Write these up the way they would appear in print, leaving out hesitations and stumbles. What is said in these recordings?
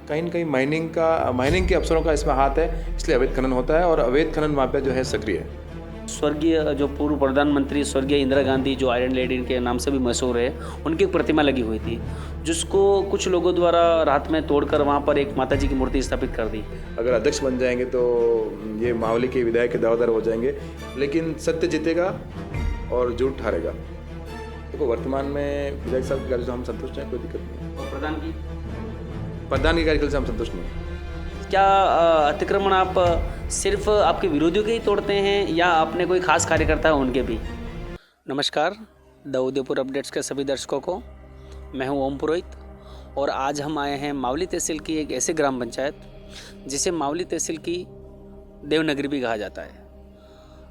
कहीं न कहीं माइनिंग के अफसरों का इसमें हाथ है, इसलिए अवैध खनन होता है और अवैध खनन माफिया जो है सक्रिय है। स्वर्गीय जो पूर्व प्रधानमंत्री स्वर्गीय इंदिरा गांधी जो आयरन लेडी के नाम से भी मशहूर है, उनकी एक प्रतिमा लगी हुई थी, जिसको कुछ लोगों द्वारा रात में तोड़कर वहाँ पर एक माता जी की मूर्ति स्थापित कर दी। अगर अध्यक्ष बन जाएंगे तो ये मावली के विधायक के दावेदार हो जाएंगे, लेकिन सत्य जीतेगा और झूठ हारेगा। देखो, वर्तमान में विधायक साहब के कार्य से हम संतुष्ट हैं, कोई दिक्कत नहीं है। और प्रधान के कार्यकाल से हम संतुष्ट नहीं हैं। क्या अतिक्रमण आप सिर्फ आपके विरोधियों के ही तोड़ते हैं या आपने कोई खास कार्यकर्ता है उनके भी? नमस्कार, द उदयपुर अपडेट्स के सभी दर्शकों को मैं हूं ओम पुरोहित और आज हम आए हैं मावली तहसील की एक ऐसी ग्राम पंचायत जिसे मावली तहसील की देवनगरी भी कहा जाता है।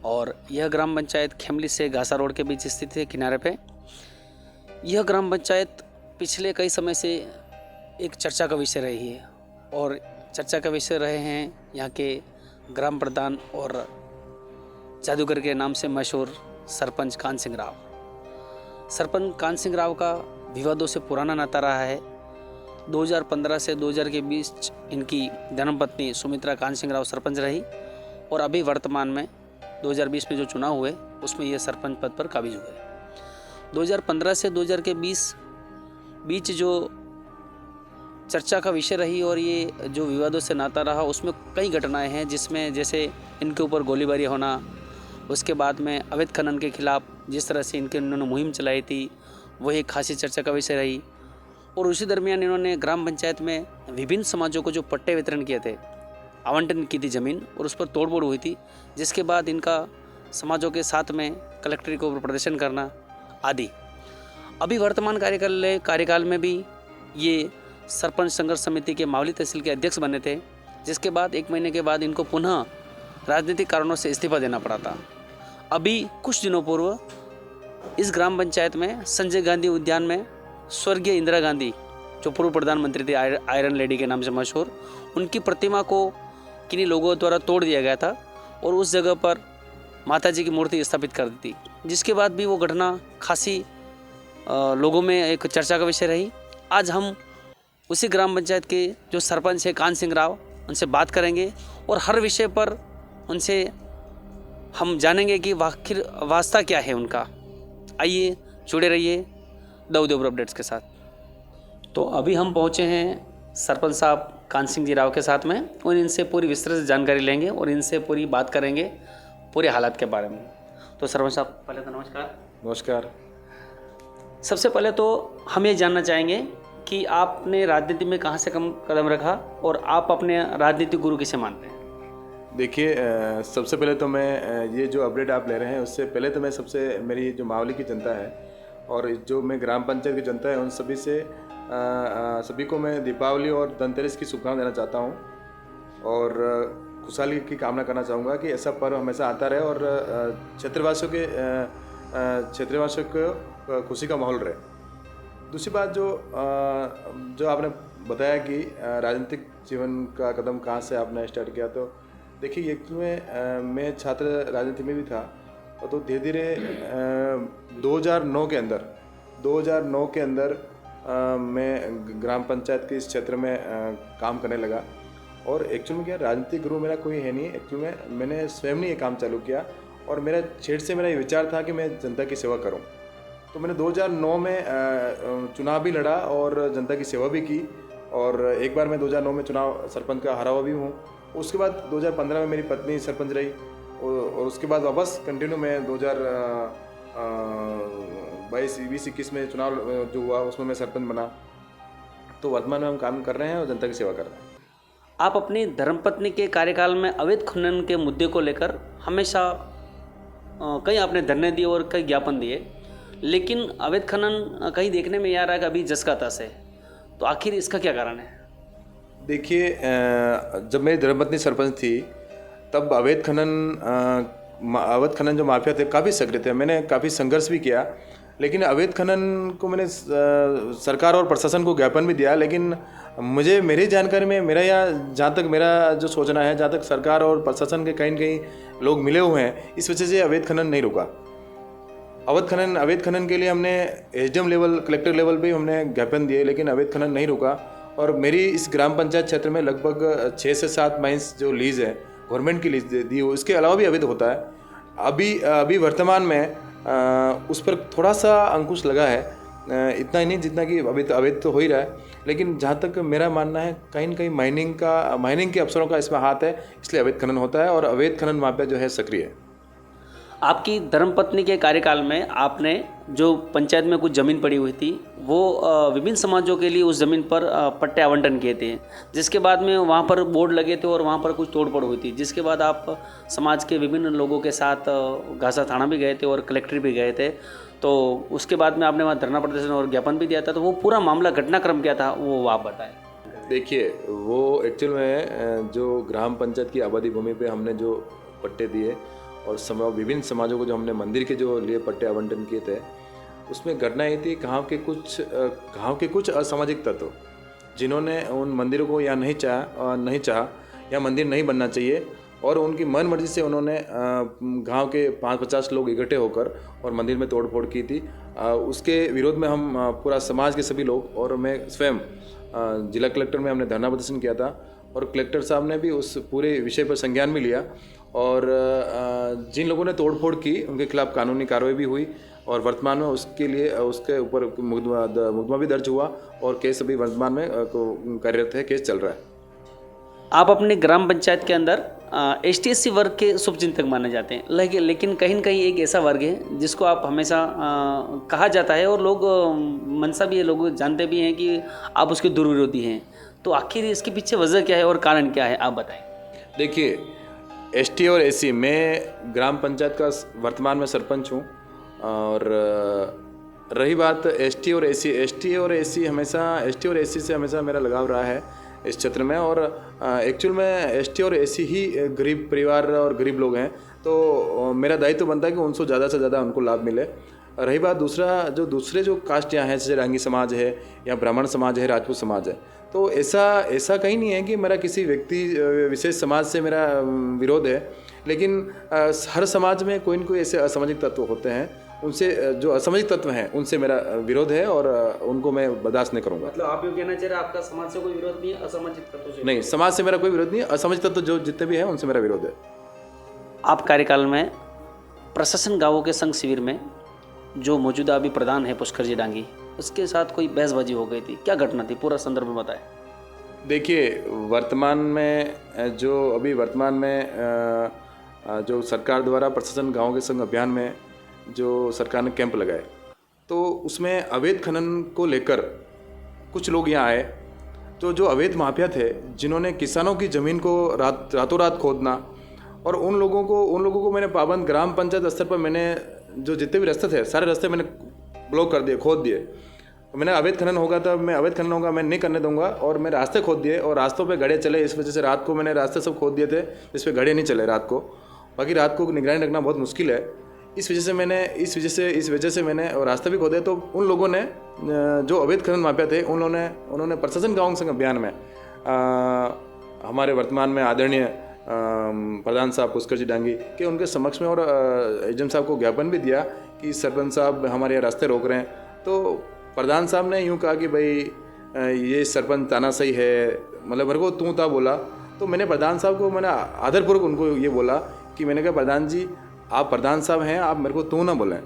और यह ग्राम पंचायत खेमली से घासा रोड के बीच स्थित है, किनारे पे। यह ग्राम पंचायत पिछले कई समय से एक चर्चा का विषय रही है और चर्चा का विषय रहे हैं यहाँ के ग्राम प्रधान और जादूगर के नाम से मशहूर सरपंच कान सिंह राव। सरपंच कान सिंह राव का विवादों से पुराना नाता रहा है। 2015 से 2000 के बीच इनकी धर्मपत्नी सुमित्रा कान सिंह राव सरपंच रही और अभी वर्तमान में 2020 में जो चुनाव हुए उसमें ये सरपंच पद पर काबिज हुए। 2015 से 2000 के बीच जो चर्चा का विषय रही और ये जो विवादों से नाता रहा, उसमें कई घटनाएं हैं, जिसमें जैसे इनके ऊपर गोलीबारी होना, उसके बाद में अवैध खनन के खिलाफ जिस तरह से इन्होंने मुहिम चलाई थी वह एक खासी चर्चा का विषय रही। और उसी दरमियान इन्होंने ग्राम पंचायत में विभिन्न समाजों को जो पट्टे वितरण किए थे, आवंटन की थी ज़मीन और उस पर तोड़फोड़ हुई थी, जिसके बाद इनका समाजों के साथ में कलेक्ट्रेट के ऊपर प्रदर्शन करना आदि। अभी वर्तमान कार्यकाल में भी ये सरपंच संघर्ष समिति के मावली तहसील के अध्यक्ष बने थे, जिसके बाद 1 महीने के बाद इनको पुनः राजनीतिक कारणों से इस्तीफा देना पड़ा था। अभी कुछ दिनों पूर्व इस ग्राम पंचायत में संजय गांधी उद्यान में स्वर्गीय इंदिरा गांधी जो पूर्व प्रधानमंत्री थी आयरन लेडी के नाम से मशहूर, उनकी प्रतिमा को किन्हीं लोगों द्वारा तोड़ दिया गया था और उस जगह पर माता जी की मूर्ति स्थापित कर दी थी, जिसके बाद भी वो घटना खासी लोगों में एक चर्चा का विषय रही। आज हम उसी ग्राम पंचायत के जो सरपंच है कान सिंह राव, उनसे बात करेंगे और हर विषय पर उनसे हम जानेंगे कि आखिर वास्ता क्या है उनका। आइए जुड़े रहिए द उदयपुर अपडेट्स के साथ। तो अभी हम पहुंचे हैं सरपंच साहब कान सिंह जी राव के साथ में और इनसे पूरी विस्तृत से जानकारी लेंगे और इनसे पूरी बात करेंगे पूरे हालात के बारे में। तो सरपंच साहब, पहले तो नमस्कार। नमस्कार। सबसे पहले तो हम ये जानना चाहेंगे कि आपने राजनीति में कहाँ से कदम रखा और आप अपने राजनीतिक गुरु किसे मानते हैं? देखिए, सबसे पहले तो मैं ये जो अपडेट आप ले रहे हैं उससे पहले तो मैं मेरी जो मावली की जनता है और जो मैं ग्राम पंचायत की जनता है उन सभी को मैं दीपावली और धनतेरस की शुभकामनाएं देना चाहता हूँ और खुशहाली की कामना करना चाहूँगा कि ऐसा पर्व हमेशा आता रहे और क्षेत्रवासियों को खुशी का माहौल रहे। दूसरी बात जो आपने बताया कि राजनीतिक जीवन का कदम कहाँ से आपने स्टार्ट किया, तो देखिए एक्चुअली मैं छात्र राजनीति में भी था और तो धीरे धीरे 2009 के अंदर मैं ग्राम पंचायत के इस क्षेत्र में काम करने लगा। और एक्चुअल में क्या, राजनीतिक गुरु मेरा कोई है नहीं। एक्चुअल में मैंने स्वयं ने ये काम चालू किया और मेरा छेड़ से मेरा ये विचार था कि मैं जनता की सेवा करूं। तो मैंने 2009 में चुनाव भी लड़ा और जनता की सेवा भी की और एक बार मैं 2009 में चुनाव सरपंच का हारा हुआ भी हूँ। उसके बाद 2015 में मेरी पत्नी सरपंच रही और उसके बाद वापस कंटिन्यू मैं 2022-21 में चुनाव जो हुआ उसमें मैं सरपंच बना। तो वर्तमान में हम काम कर रहे हैं और जनता की सेवा कर रहे हैं। आप अपनी धर्मपत्नी के कार्यकाल में अवैध खनन के मुद्दे को लेकर हमेशा कई आपने धरने दिए और कई ज्ञापन दिए, लेकिन अवैध खनन कहीं देखने में आ रहा है कि अभी जस का तस है, तो आखिर इसका क्या कारण है? देखिए, जब मेरी धर्मपत्नी सरपंच थी तब अवैध खनन जो माफिया थे काफ़ी सक्रिय थे। मैंने काफ़ी संघर्ष भी किया, लेकिन अवैध खनन को मैंने सरकार और प्रशासन को ज्ञापन भी दिया, लेकिन मेरी जानकारी में जहाँ तक मेरा जो सोचना है, जहाँ तक सरकार और प्रशासन के कहीं न कहीं लोग मिले हुए हैं, इस वजह से अवैध खनन नहीं रुका। अवैध खनन के लिए हमने एसडीएम लेवल, कलेक्टर लेवल पे हमने ज्ञापन दिए, लेकिन अवैध खनन नहीं रुका। और मेरी इस ग्राम पंचायत क्षेत्र में लगभग 6 से 7 माइंस जो लीज है गवर्नमेंट की लीज दी हो, इसके अलावा भी अवैध होता है। अभी वर्तमान में उस पर थोड़ा सा अंकुश लगा है, इतना ही नहीं जितना कि अवैध तो हो ही रहा है, लेकिन जहाँ तक मेरा मानना है कहीं न कहीं माइनिंग के अफसरों का इसमें हाथ है, इसलिए अवैध खनन होता है और अवैध खनन माफिया जो है सक्रिय है। आपकी धर्मपत्नी के कार्यकाल में आपने जो पंचायत में कुछ ज़मीन पड़ी हुई थी वो विभिन्न समाजों के लिए उस ज़मीन पर पट्टे आवंटन किए थे, जिसके बाद में वहाँ पर बोर्ड लगे थे और वहाँ पर कुछ तोड़फोड़ हुई थी, जिसके बाद आप समाज के विभिन्न लोगों के साथ घासा थाना भी गए थे और कलेक्ट्रेट भी गए थे। तो उसके बाद में आपने वहाँ धरना प्रदर्शन और ज्ञापन भी दिया था। तो वो पूरा मामला घटनाक्रम क्या था वो आप बताएं। देखिए, वो एक्चुअल में जो ग्राम पंचायत की आबादी भूमि पे हमने जो पट्टे दिए और विभिन्न समाजों को जो हमने मंदिर के जो लिए पट्टे आवंटन किए थे, उसमें घटना ये थी गांव के कुछ असामाजिक तत्व जिन्होंने उन मंदिरों को या नहीं चाहा या मंदिर नहीं बनना चाहिए और उनकी मन मर्जी से उन्होंने गांव के 5-50 लोग इकट्ठे होकर और मंदिर में तोड़फोड़ की थी। उसके विरोध में हम पूरा समाज के सभी लोग और मैं स्वयं जिला कलेक्टर में हमने धरना प्रदर्शन किया था और कलेक्टर साहब ने भी उस पूरे विषय पर संज्ञान भी लिया और जिन लोगों ने तोड़फोड़ की उनके खिलाफ कानूनी कार्रवाई भी हुई और वर्तमान में उसके ऊपर मुकदमा भी दर्ज हुआ और केस अभी वर्तमान में कार्यरत है, केस चल रहा है। आप अपने ग्राम पंचायत के अंदर ST/SC वर्ग के शुभचिंतक माने जाते हैं, लेकिन कहीं न कहीं एक ऐसा वर्ग है जिसको आप हमेशा कहा जाता है और लोग मनसा भी है, लोग जानते भी हैं कि आप उसके दुर्विरोधी हैं। तो आखिर इसके पीछे वजह क्या है और कारण क्या है, आप बताएं। देखिए, ST और SC, मैं ग्राम पंचायत का वर्तमान में सरपंच हूँ और रही बात ST और SC से हमेशा मेरा लगाव रहा है इस क्षेत्र में और एक्चुअल में ST और SC ही गरीब परिवार और गरीब लोग हैं, तो मेरा दायित्व बनता है कि उनसे ज़्यादा से ज़्यादा उनको लाभ मिले। रही बात दूसरे जो कास्ट यहाँ हैं, जैसे रांगी समाज है या ब्राह्मण समाज है, राजपूत समाज है, तो ऐसा कहीं नहीं है कि मेरा किसी व्यक्ति विशेष समाज से मेरा विरोध है, लेकिन हर समाज में कोई न कोई ऐसे असामाजिक तत्व होते हैं, उनसे जो असामाजिक तत्व हैं उनसे मेरा विरोध है और उनको मैं बर्दाश्त नहीं करूँगा। मतलब आप ये कहना चाह रहे हैं आपका समाज से कोई विरोध नहीं है, असामाजिक तत्वों से? नहीं, समाज से मेरा कोई विरोध नहीं है, असामाजिक तत्व जो जितने भी हैं उनसे मेरा विरोध है। आप कार्यकाल में प्रशासन गाँवों के संघ शिविर में जो मौजूदा अभी प्रधान है पुष्कर जी डांगी, उसके साथ कोई बहसबाजी हो गई थी, क्या घटना थी, पूरा संदर्भ में बताएं। देखिए, वर्तमान में जो सरकार द्वारा प्रशासन गाँव के संघ अभियान में जो सरकार ने कैंप लगाए, तो उसमें अवैध खनन को लेकर कुछ लोग यहाँ आए, तो जो अवैध माफिया थे जिन्होंने किसानों की ज़मीन को रातों रात खोदना और उन लोगों को मैंने पाबंद ग्राम पंचायत स्तर पर मैंने जो जितने भी रास्ते थे सारे रास्ते मैंने ब्लॉक कर दिए, खोद दिए। मैंने अवैध खनन होगा मैं नहीं करने दूंगा और मैं रास्ते खोद दिए और रास्तों पे गाड़ियाँ चले, इस वजह से रात को मैंने रास्ते सब खोद दिए थे जिस पे गाड़ियाँ नहीं चले रात को। बाकी रात को निगरानी रखना बहुत मुश्किल है, इस वजह से मैंने रास्ते भी खोदे। तो उन लोगों ने जो अवैध खनन माफिया थे उन्होंने प्रशासन गाँव संघ अभियान में हमारे वर्तमान में आदरणीय प्रधान साहब पुष्कर जी डांगी के उनके समक्ष में और एजम साहब को ज्ञापन भी दिया कि सरपंच साहब हमारे यहाँ रास्ते रोक रहे हैं। तो प्रधान साहब ने यूँ कहा कि भाई ये सरपंच तानाशाही है, मतलब मेरे को तू ता बोला। तो मैंने प्रधान साहब को मैंने आदरपूर्वक उनको ये बोला कि मैंने कहा प्रधान जी, आप प्रधान साहब हैं, आप मेरे को तू ना बोलें,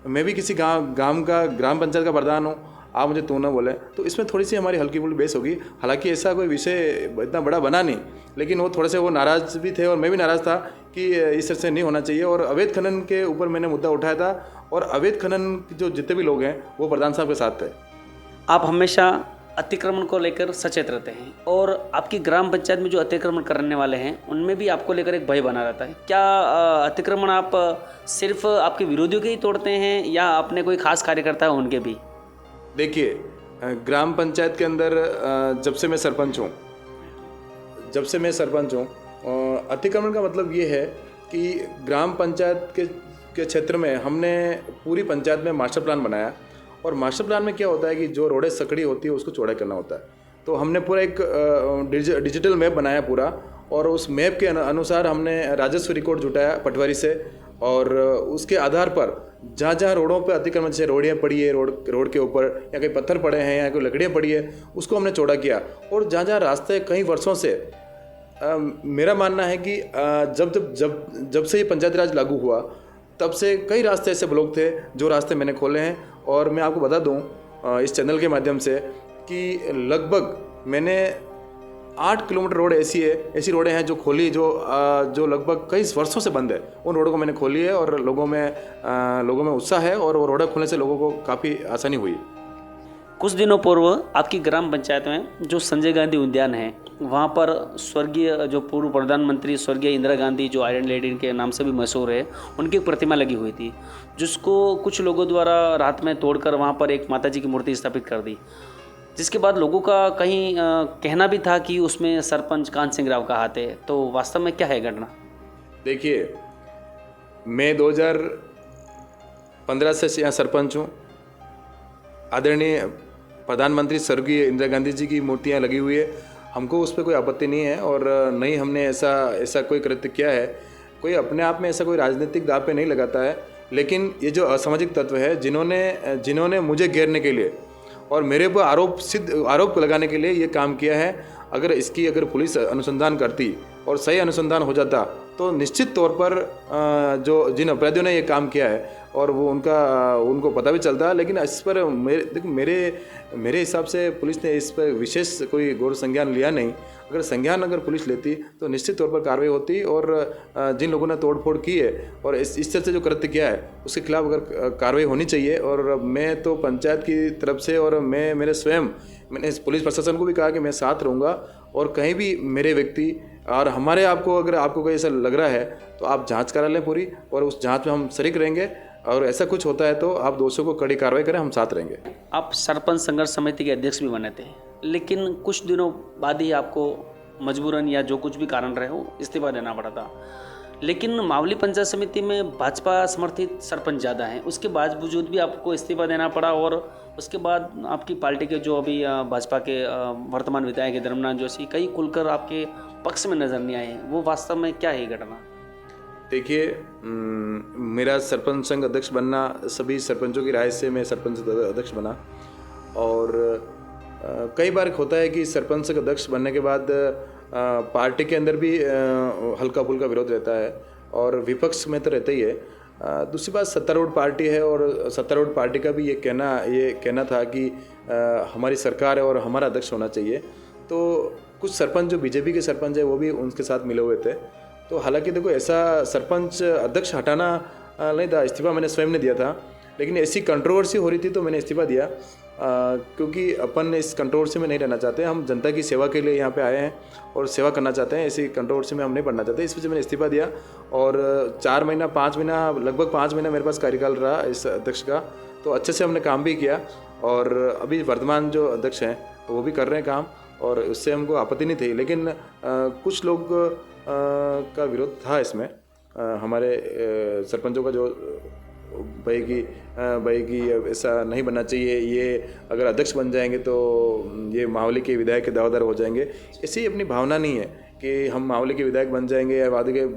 मैं भी किसी ग्राम पंचायत का प्रधान हूँ, आप मुझे तू ना बोले। तो इसमें थोड़ी सी हमारी हल्की फुल्की बहस होगी। हालांकि ऐसा कोई विषय इतना बड़ा बना नहीं, लेकिन वो थोड़े से वो नाराज़ भी थे और मैं भी नाराज़ था कि इस तरह से नहीं होना चाहिए। और अवैध खनन के ऊपर मैंने मुद्दा उठाया था और अवैध खनन जो जितने भी लोग हैं वो प्रधान साहब के साथ थे। आप हमेशा अतिक्रमण को लेकर सचेत रहते हैं और आपकी ग्राम पंचायत में जो अतिक्रमण करने वाले हैं उनमें भी आपको लेकर एक भय बना रहता है। क्या अतिक्रमण आप सिर्फ आपके विरोधियों के ही तोड़ते हैं या अपने कोई खास कार्यकर्ता है उनके भी? देखिए, ग्राम पंचायत के अंदर जब से मैं सरपंच हूँ अतिक्रमण का मतलब ये है कि ग्राम पंचायत के क्षेत्र में हमने पूरी पंचायत में मास्टर प्लान बनाया और मास्टर प्लान में क्या होता है कि जो रोडें सकड़ी होती है उसको चौड़ा करना होता है। तो हमने पूरा एक डिजिटल मैप बनाया पूरा और उस मैप के अनुसार हमने राजस्व रिकॉर्ड जुटाया पटवारी से और उसके आधार पर जहाँ जहाँ रोडों पर अतिक्रमण, जैसे रोडियाँ पड़ी है, रोड के ऊपर या कहीं पत्थर पड़े हैं या कोई लकड़ियाँ पड़ी है, उसको हमने चौड़ा किया। और जहाँ जहाँ रास्ते कई वर्षों से मेरा मानना है कि जब से ये पंचायती राज लागू हुआ तब से कई रास्ते ऐसे ब्लॉक थे जो रास्ते मैंने खोले हैं। और मैं आपको बता दूं इस चैनल के माध्यम से कि लगभग मैंने 8 किलोमीटर रोड ऐसी रोडें हैं जो खोली, जो लगभग कई वर्षों से बंद है, उन रोडों को मैंने खोली है और लोगों में उत्साह है और वो रोडें खोलने से लोगों को काफ़ी आसानी हुई। कुछ दिनों पूर्व आपकी ग्राम पंचायत में जो संजय गांधी उद्यान है, वहाँ पर स्वर्गीय जो पूर्व प्रधानमंत्री स्वर्गीय इंदिरा गांधी, जो आयरन लेडी के नाम से भी मशहूर है, उनकी एक प्रतिमा लगी हुई थी, जिसको कुछ लोगों द्वारा रात में तोड़कर वहाँ पर एक माताजी की मूर्ति स्थापित कर दी, जिसके बाद लोगों का कहीं कहना भी था कि उसमें सरपंच कान सिंह राव का हाथ है। तो वास्तव में क्या है घटना? देखिए, मैं 2015 से यहाँ सरपंच हूँ। आदरणीय प्रधानमंत्री स्वर्गीय इंदिरा गांधी जी की मूर्तियाँ लगी हुई है, हमको उस पर कोई आपत्ति नहीं है और नहीं हमने ऐसा कोई कृत्य किया है। कोई अपने आप में ऐसा कोई राजनीतिक दांव पे नहीं लगाता है, लेकिन ये जो असामाजिक तत्व है जिन्होंने मुझे घेरने के लिए और मेरे पर आरोप लगाने के लिए ये काम किया है, अगर पुलिस अनुसंधान करती और सही अनुसंधान हो जाता तो निश्चित तौर पर जिन अपराधियों ने ये काम किया है और वो उनको पता भी चलता। लेकिन इस पर मेरे हिसाब से पुलिस ने इस पर विशेष कोई गौर संज्ञान लिया नहीं। अगर पुलिस लेती तो निश्चित तौर पर कार्रवाई होती और जिन लोगों ने तोड़फोड़ की है और इस तरह से जो कृत्य किया है उसके खिलाफ अगर कार्रवाई होनी चाहिए। और मैं तो पंचायत की तरफ से और मैंने इस पुलिस प्रशासन को भी कहा कि मैं साथ रहूँगा और कहीं भी मेरे व्यक्ति और अगर आपको कोई ऐसा लग रहा है तो आप जांच करा लें पूरी, और उस जांच में हम शरीक रहेंगे और ऐसा कुछ होता है तो आप दोषियों को कड़ी कार्रवाई करें, हम साथ रहेंगे। आप सरपंच संघर्ष समिति के अध्यक्ष भी बने थे, लेकिन कुछ दिनों बाद ही आपको मजबूरन या जो कुछ भी कारण रहे हो इस्तीफा देना पड़ा था। लेकिन मावली पंचायत समिति में भाजपा समर्थित सरपंच ज़्यादा हैं, उसके बावजूद भी आपको इस्तीफा देना पड़ा और उसके बाद आपकी पार्टी के जो अभी भाजपा के वर्तमान विधायक है धर्मनाथ जोशी, कई खुलकर आपके पक्ष में नजर नहीं आए। वो वास्तव में क्या है घटना? देखिए, मेरा सरपंच संघ अध्यक्ष बनना, सभी सरपंचों की राय से मैं सरपंच अध्यक्ष बना। और कई बार होता है कि सरपंच संघ अध्यक्ष बनने के बाद पार्टी के अंदर भी हल्का फुल्का विरोध रहता है और विपक्ष में तो रहता ही है। दूसरी बात, सत्तारूढ़ पार्टी है और सत्तारूढ़ पार्टी का भी ये कहना था कि हमारी सरकार है और हमारा अध्यक्ष होना चाहिए। तो कुछ सरपंच जो बीजेपी के सरपंच है वो भी उनके साथ मिले हुए थे। तो हालांकि देखो, ऐसा सरपंच अध्यक्ष हटाना नहीं था, इस्तीफा मैंने स्वयं ने दिया था, लेकिन ऐसी कंट्रोवर्सी हो रही थी तो मैंने इस्तीफा दिया क्योंकि अपन इस कंट्रोवर्सी में नहीं रहना चाहते। हम जनता की सेवा के लिए यहाँ पे आए हैं और सेवा करना चाहते हैं, ऐसी कंट्रोवर्सी में हम नहीं पढ़ना चाहते। इस वजह से मैंने इस्तीफा दिया और 4 महीना 5 महीना लगभग 5 महीना मेरे पास कार्यकाल रहा इस अध्यक्ष का। तो अच्छे से हमने काम भी किया और अभी वर्तमान जो अध्यक्ष हैं वो भी कर रहे हैं काम और उससे हमको आपत्ति नहीं थी। लेकिन कुछ लोग का विरोध था इसमें, हमारे सरपंचों का जो भाई की ऐसा नहीं बनना चाहिए, ये अगर अध्यक्ष बन जाएंगे तो ये मावली के विधायक के दावेदार हो जाएंगे। ऐसी अपनी भावना नहीं है कि हम मावली के विधायक बन जाएंगे या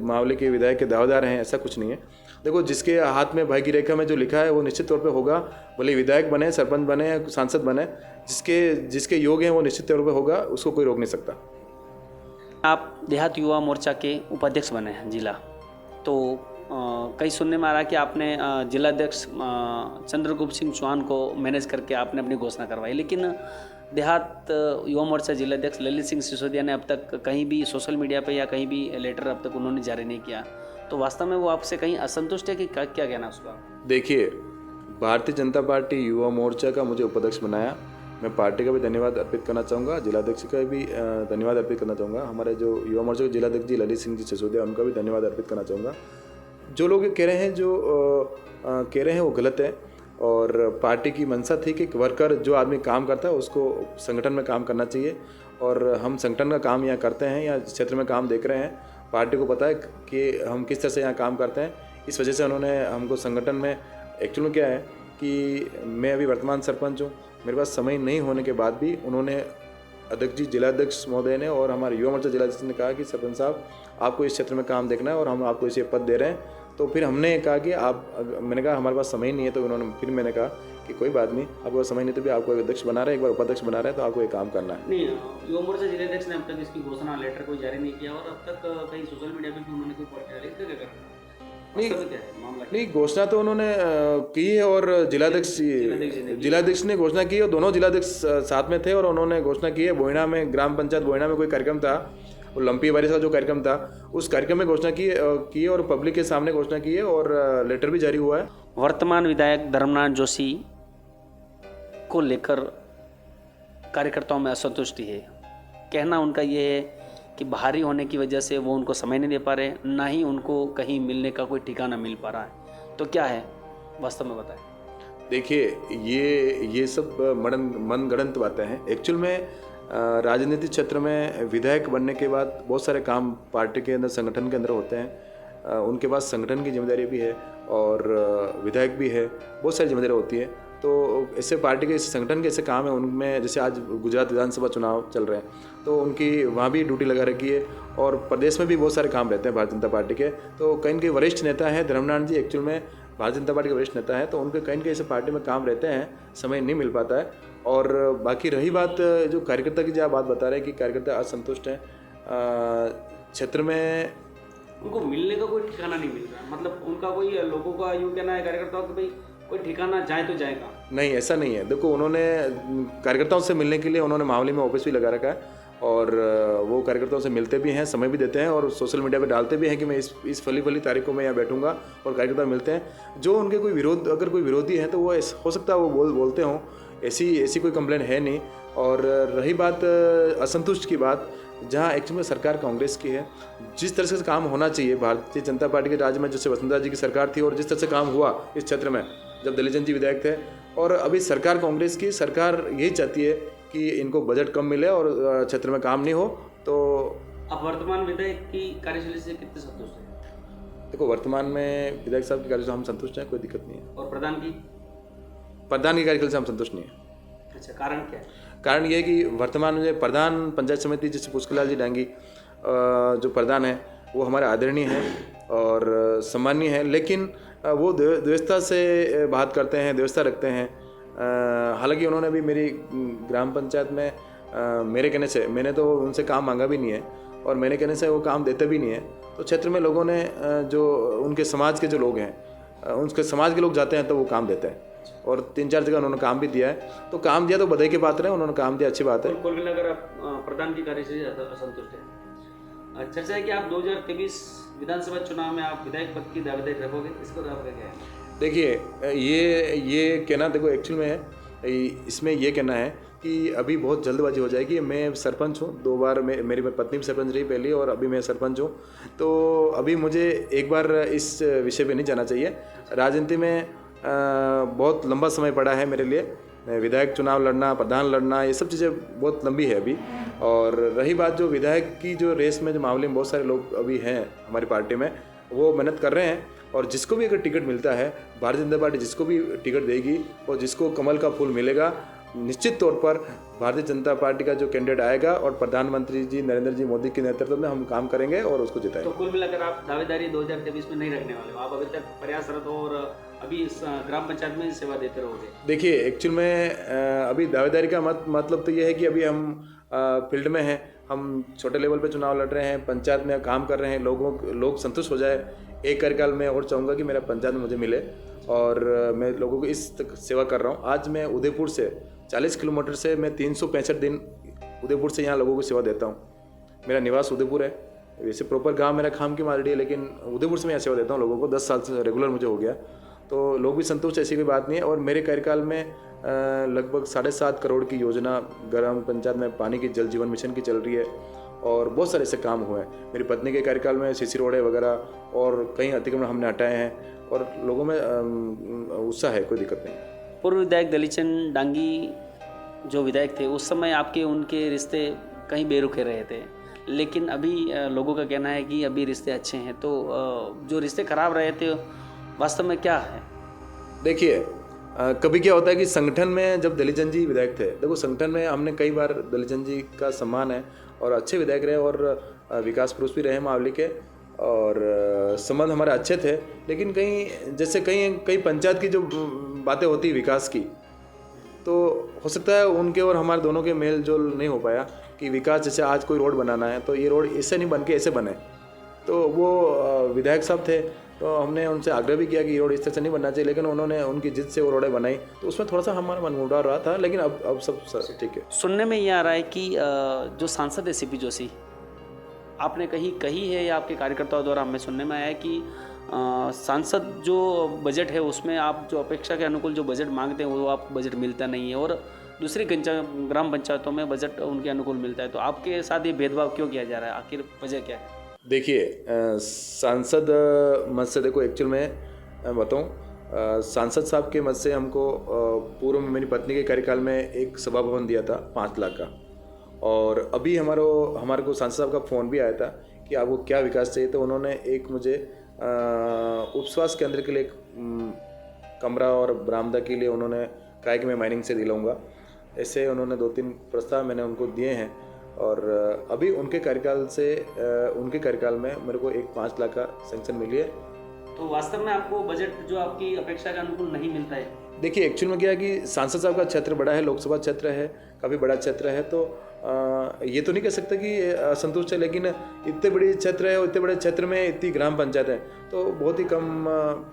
मावली के विधायक के दावेदार हैं, ऐसा कुछ नहीं है। देखो, जिसके हाथ में भाई की रेखा में जो लिखा है वो निश्चित तौर पे होगा, भले विधायक बने, सरपंच बने या सांसद बने, जिसके योग हैं वो निश्चित तौर पे होगा, उसको कोई रोक नहीं सकता। आप देहात युवा मोर्चा के उपाध्यक्ष बने हैं जिला, तो कई सुनने में आ रहा है कि आपने जिलाध्यक्ष चंद्रगुप्त सिंह चौहान को मैनेज करके आपने अपनी घोषणा करवाई, लेकिन देहात युवा मोर्चा जिलाध्यक्ष ललित सिंह सिसोदिया ने अब तक कहीं भी सोशल मीडिया पे या कहीं भी लेटर अब तक उन्होंने जारी नहीं किया। तो वास्तव में वो आपसे कहीं असंतुष्ट है कि क्या कहना उसका? देखिए, भारतीय जनता पार्टी युवा मोर्चा का मुझे उपाध्यक्ष बनाया, मैं पार्टी का भी धन्यवाद अर्पित करना चाहूँगा, जिलाध्यक्ष का भी धन्यवाद अर्पित करना चाहूँगा, हमारे जो युवा मोर्चा के जिलाध्यक्ष जी ललित सिंह जी सिसोदिया उनका भी धन्यवाद अर्पित करना चाहूँगा। जो लोग कह रहे हैं वो गलत है और पार्टी की मंशा थी कि वर्कर जो आदमी काम करता है उसको संगठन में काम करना चाहिए और हम संगठन का काम यहाँ करते हैं या क्षेत्र में काम देख रहे हैं। पार्टी को पता है कि हम किस तरह से यहाँ काम करते हैं, इस वजह से उन्होंने हमको संगठन में, एक्चुअली क्या है कि मैं अभी वर्तमान सरपंच हूँ, मेरे पास समय नहीं होने के बाद भी उन्होंने अध्यक्ष जी, जिलाध्यक्ष महोदय ने और हमारे युवा मोर्चा जिलाध्यक्ष ने कहा कि सरपंच साहब आपको इस क्षेत्र में काम देखना है और हम आपको इसे पद दे रहे हैं। तो फिर हमने कहा कि मैंने कहा हमारे पास समय नहीं है, तो मैंने कहा कि कोई बात नहीं, आपके पास समय नहीं तो भी आपको एक अध्यक्ष बना रहे हैं, एक बार उपाध्यक्ष बना रहे हैं, तो आपको एक काम करना है। नहीं, युवा मोर्चा जिलाध्यक्ष ने अब तक इसकी घोषणा लेटर कोई जारी नहीं किया और अब तक कहीं सोशल मीडिया पे भी उन्होंने कोई पोस्ट डाली, क्या कर रहा है? नहीं, घोषणा तो उन्होंने की है और जिलाध्यक्ष ने घोषणा की और दोनों जिलाध्यक्ष साथ में थे और उन्होंने घोषणा की है। बोइना में, ग्राम पंचायत बोइना में कोई कार्यक्रम था, वो लंपी बारिश का जो कार्यक्रम था, उस कार्यक्रम में घोषणा की है और पब्लिक के सामने घोषणा की है और लेटर भी जारी हुआ है। वर्तमान विधायक धर्मनाथ जोशी को लेकर कार्यकर्ताओं में असंतुष्टि है। कहना उनका ये है कि बाहरी होने की वजह से वो उनको समय नहीं दे पा रहे, ना ही उनको कहीं मिलने का कोई ठिकाना मिल पा रहा है। तो क्या है वास्तव में, बताएं। देखिए, ये सब मनगढ़ंत बातें हैं। एक्चुअल में राजनीतिक क्षेत्र में विधायक बनने के बाद बहुत सारे काम पार्टी के अंदर, संगठन के अंदर होते हैं। उनके पास संगठन की जिम्मेदारी भी है और विधायक भी है, बहुत सारी जिम्मेदारी होती है। तो ऐसे पार्टी के, ऐसे संगठन के ऐसे काम है उनमें, जैसे आज गुजरात विधानसभा चुनाव चल रहे हैं तो उनकी वहाँ भी ड्यूटी लगा रखी है और प्रदेश में भी बहुत सारे काम रहते हैं भारतीय जनता पार्टी के। तो कहीं के वरिष्ठ नेता हैं धर्मनाथ जी, एक्चुअल में भारतीय जनता पार्टी के वरिष्ठ नेता है, तो उनके कहीं के ऐसे पार्टी में काम रहते हैं, समय नहीं मिल पाता है। और बाकी रही बात जो कार्यकर्ता की, जो आप बात बता रहे हैं कि कार्यकर्ता असंतुष्ट हैं क्षेत्र में, उनको मिलने का कोई ठिकाना नहीं मिल रहा, मतलब उनका कोई, लोगों का यूँ कहना है कार्यकर्ताओं का, भाई कोई ठिकाना जाए तो जाएगा। नहीं, ऐसा नहीं है। देखो, उन्होंने कार्यकर्ताओं से मिलने के लिए उन्होंने मावली में ऑफिस भी लगा रखा है और वो कार्यकर्ताओं से मिलते भी हैं, समय भी देते हैं और सोशल मीडिया पे डालते भी हैं कि मैं इस फली तारीख को मैं यहाँ बैठूंगा, और कार्यकर्ता मिलते हैं। जो उनके अगर कोई विरोधी है तो वो हो सकता है वो बोलते हों, ऐसी कोई कंप्लेंट है नहीं। और रही बात असंतुष्ट की बात, जहाँ एक्चुअली में सरकार कांग्रेस की है, जिस तरह से काम होना चाहिए भारतीय जनता पार्टी के राज्य में, जैसे वसुंधरा जी की सरकार थी और जिस तरह से काम हुआ इस क्षेत्र में जब दलीचंद जी विधायक थे, और अभी सरकार कांग्रेस की सरकार यही चाहती है कि इनको बजट कम मिले और क्षेत्र में काम नहीं हो। तो अब वर्तमान विधायक की कार्यशैली से कितने संतुष्ट हैं? देखो, वर्तमान में विधायक साहब की कार्यशैली से हम संतुष्ट हैं, कोई दिक्कत नहीं है। और प्रधान की कार्यशैली से हम संतुष्ट नहीं है। अच्छा, कारण क्या है? कारण ये है कि वर्तमान में प्रधान पंचायत समिति जैसे पुष्करलाल जी डांगी जो प्रधान है, वो हमारे आदरणीय हैं और सम्मानीय है, लेकिन वो व्यवस्था से बात करते हैं, व्यवस्था रखते हैं। हालांकि उन्होंने भी मेरी ग्राम पंचायत में मेरे कहने से, मैंने तो उनसे काम मांगा भी नहीं है और मेरे कहने से वो काम देते भी नहीं है। तो क्षेत्र में लोगों ने, जो उनके समाज के जो लोग हैं, उनके समाज के लोग जाते हैं तो वो काम देते हैं और 3-4 जगह उन्होंने काम भी दिया है। तो काम दिया तो बधाई के पात्र है, उन्होंने काम दिया, अच्छी बात है। कुल मिलाकर आप प्रधान की कार्यशैली से असंतुष्ट हैं। चर्चा है कि आप 2023 विधानसभा चुनाव में आप विधायक पद की दावेदारी रखोगे, इस पर आपका क्या है? देखिए, ये कहना, देखो एक्चुअल में इसमें ये कहना है कि अभी बहुत जल्दबाजी हो जाएगी। मैं सरपंच हूँ, 2 बार मेरी पत्नी भी सरपंच रही पहली, और अभी मैं सरपंच हूँ। तो अभी मुझे एक बार इस विषय पे नहीं जाना चाहिए। राजनीति में बहुत लंबा समय पड़ा है मेरे लिए, विधायक चुनाव लड़ना, प्रधान लड़ना, ये सब चीज़ें बहुत लंबी है अभी। और रही बात जो विधायक की जो रेस में, जो मामले में बहुत सारे लोग अभी हैं हमारी पार्टी में, वो मेहनत कर रहे हैं और जिसको भी अगर टिकट मिलता है, भारतीय जनता पार्टी जिसको भी टिकट देगी और जिसको कमल का फूल मिलेगा, निश्चित तौर पर भारतीय जनता पार्टी का जो कैंडिडेट आएगा और प्रधानमंत्री जी नरेंद्र जी मोदी के नेतृत्व में हम काम करेंगे और उसको जिताएंगे। तो कुल मिलाकर आप दावेदारी 2023 में नहीं रखने वाले हो, आप अभी तक प्रयासरत हो और अभी इस ग्राम पंचायत में सेवा देते रहोगे? देखिए, एक्चुअल में अभी दावेदारी का मतलब तो ये है कि अभी हम फील्ड में हैं, हम छोटे लेवल पे चुनाव लड़ रहे हैं, पंचायत में काम कर रहे हैं, लोग संतुष्ट हो जाए। एक कार्यकाल में और चाहूँगा कि मेरा पंचायत में मुझे मिले और मैं लोगों को इस तक सेवा कर रहा हूँ। आज मैं उदयपुर से 40 किलोमीटर से मैं 365 दिन उदयपुर से यहाँ लोगों को सेवा देता हूँ। मेरा निवास उदयपुर है, वैसे प्रॉपर गांव मेरा खाम की मारडी है, लेकिन उदयपुर से मैं यहाँ सेवा देता हूँ लोगों को। 10 साल से रेगुलर मुझे हो गया, तो लोग भी संतुष्ट, ऐसी कोई बात नहीं है। और मेरे कार्यकाल में लगभग 7.5 करोड़ की योजना ग्राम पंचायत में पानी की, जल जीवन मिशन की चल रही है और बहुत सारे ऐसे काम हुए हैं। मेरी पत्नी के कार्यकाल में सीसी रोड वगैरह और कई अतिक्रमण हमने हटाए हैं और लोगों में उत्साह है, कोई दिक्कत नहीं। पूर्व विधायक दलीचंद डांगी जो विधायक थे, उस समय आपके उनके रिश्ते कहीं बेरुखे रहे थे, लेकिन अभी लोगों का कहना है कि अभी रिश्ते अच्छे हैं। तो जो रिश्ते खराब रहे थे वास्तव में क्या है? देखिए, कभी क्या होता है कि संगठन में जब दलीचंद जी विधायक थे, देखो संगठन में हमने कई बार दलीचंद जी का सम्मान है और अच्छे विधायक रहे और विकास पुरुष भी रहे महावली के, और संबंध हमारे अच्छे थे। लेकिन कहीं जैसे कई पंचायत की जो बातें होती विकास की, तो हो सकता है उनके और हमारे दोनों के मेल जोल नहीं हो पाया कि विकास जैसे आज कोई रोड बनाना है तो ये रोड ऐसे नहीं बन के ऐसे बने। तो वो विधायक साहब थे, तो हमने उनसे आग्रह भी किया कि ये रोड इस तरह से नहीं बनना चाहिए, लेकिन उन्होंने उनकी जिद से वो रोडें बनाई। तो उसमें थोड़ा सा हमारा मनमुटाव रहा था, लेकिन अब सब ठीक है। सुनने में ये आ रहा है कि जो सांसद है सीपी जोशी, आपने कही है या आपके कार्यकर्ताओं द्वारा हमें सुनने में आया है कि सांसद जो बजट है उसमें आप जो अपेक्षा के अनुकूल जो बजट मांगते हैं वो आप बजट मिलता नहीं है, और दूसरी ग्राम पंचायतों में बजट उनके अनुकूल मिलता है। तो आपके साथ ये भेदभाव क्यों किया जा रहा है, आखिर वजह क्या है? देखिए, सांसद मत से देखो, एक्चुअल में बताऊँ, सांसद साहब के मत से हमको पूर्व में मेरी पत्नी के कार्यकाल में एक सभा भवन दिया था 5 लाख का, और अभी हमारे को सांसद साहब का फ़ोन भी आया था कि आपको क्या विकास चाहिए। तो उन्होंने एक मुझे उपस्वास्थ्य केंद्र के लिए एक कमरा और बरामदा के लिए उन्होंने कहा कि मैं माइनिंग से दिलाऊंगा। ऐसे उन्होंने 2-3 प्रस्ताव मैंने उनको दिए हैं, और अभी उनके कार्यकाल में मेरे को एक 5 लाख का सैंक्शन मिली है। तो वास्तव में आपको बजट जो आपकी अपेक्षा के अनुकूल नहीं मिलता है? देखिए, एक्चुअल में क्या है कि सांसद साहब का क्षेत्र बड़ा है, लोकसभा क्षेत्र है, काफ़ी बड़ा क्षेत्र है, तो ये तो नहीं कह सकता कि असंतुष्ट है, लेकिन इतने बड़े क्षेत्र है और इतने बड़े क्षेत्र में इतनी ग्राम पंचायत है, तो बहुत ही कम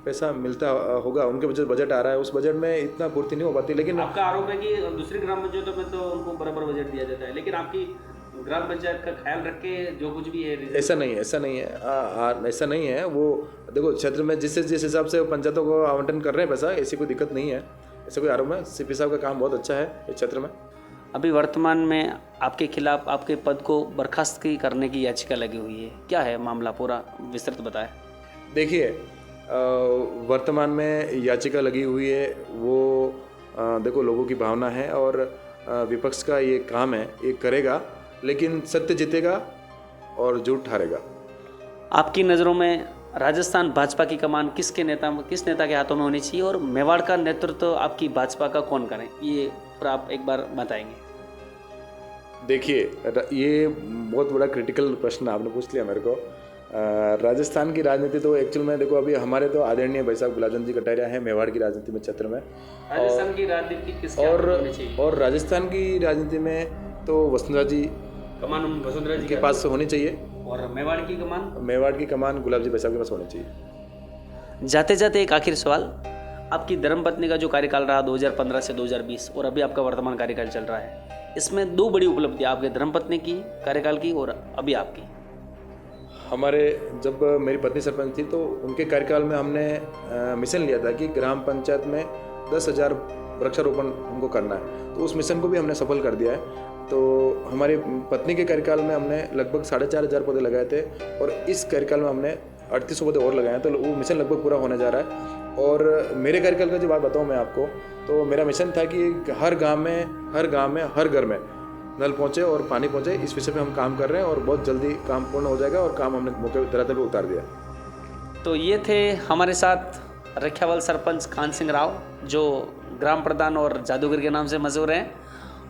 पैसा मिलता होगा। उनके बजट आ रहा है, उस बजट में इतना पूर्ति नहीं हो पाती। लेकिन आपका आरोप है कि दूसरी ग्राम पंचायतों में तो उनको बराबर बजट दिया जाता है, लेकिन आपकी ग्राम पंचायत का ख्याल रख के जो कुछ भी है ऐसा नहीं है। वो देखो, क्षेत्र में जिस हिसाब से पंचायतों को आवंटन कर रहे हैं पैसा, ऐसी कोई दिक्कत नहीं है, ऐसा कोई आरोप है। सीपी साहब का काम बहुत अच्छा है इस क्षेत्र में। अभी वर्तमान में आपके खिलाफ आपके पद को बर्खास्त करने की याचिका लगी हुई है, क्या है मामला, पूरा विस्तृत बताएं। देखिए, वर्तमान में याचिका लगी हुई है, वो देखो लोगों की भावना है, और विपक्ष का ये काम है, ये करेगा, लेकिन सत्य जीतेगा और झूठ हारेगा। आपकी नज़रों में राजस्थान भाजपा की कमान किस नेता के हाथों में होनी चाहिए, और मेवाड़ का नेतृत्व आपकी भाजपा का कौन करें, ये पर आप एक बार बताएंगे? देखिए, ये बहुत बड़ा क्रिटिकल प्रश्न आपने पूछ लिया मेरे को। राजस्थान की राजनीति तो एक्चुअल में देखो, अभी हमारे तो आदरणीय भाई साहब गुलाबचंद जी कटारिया हैं मेवाड़ की राजनीति में, क्षेत्र में। राजस्थान की राजनीति किसके हाथ में होनी चाहिए? और राजस्थान की राजनीति में तो वसुंधरा जी के पास होनी चाहिए, और मेवाड़ की कमान गुलाब जी भाई साहब के पास होनी चाहिए। जाते जाते एक आखिर सवाल, आपकी धर्मपत्नी का जो कार्यकाल रहा 2015 से 2020, और अभी आपका वर्तमान कार्यकाल चल रहा है, इसमें 2 बड़ी उपलब्धियां, आपके धर्मपत्नी की कार्यकाल की और अभी आपकी। हमारे जब मेरी पत्नी सरपंच थी, तो उनके कार्यकाल में हमने मिशन लिया था कि ग्राम पंचायत में 10,000 वृक्षारोपण हमको करना है, तो उस मिशन को भी हमने सफल कर दिया है। तो हमारी पत्नी के कार्यकाल में हमने लगभग 4,500 पौधे लगाए थे, और इस कार्यकाल में हमने 3800 पौधे और लगाए हैं, तो वो मिशन लगभग पूरा होने जा रहा है। और मेरे कार्यकाल का जो बात बताऊँ मैं आपको, तो मेरा मिशन था कि हर गांव में हर घर में नल पहुँचे और पानी पहुँचे। इस विषय पे हम काम कर रहे हैं, और बहुत जल्दी काम पूर्ण हो जाएगा, और काम हमने मौके धरातल पर उतार दिया। तो ये थे हमारे साथ रखियावाल सरपंच कान सिंह राव, जो ग्राम प्रधान और जादूगर के नाम से मशहूर हैं,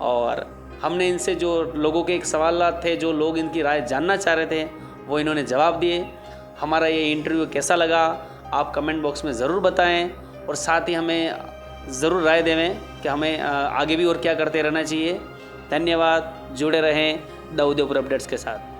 और हमने इनसे जो लोगों के एक सवाल थे, जो लोग इनकी राय जानना चाह रहे थे, वो इन्होंने जवाब दिए। हमारा ये इंटरव्यू कैसा लगा आप कमेंट बॉक्स में ज़रूर बताएं, और साथ ही हमें ज़रूर राय देवें कि हमें आगे भी और क्या करते रहना चाहिए। धन्यवाद, जुड़े रहें द उदयपुर अपडेट्स के साथ।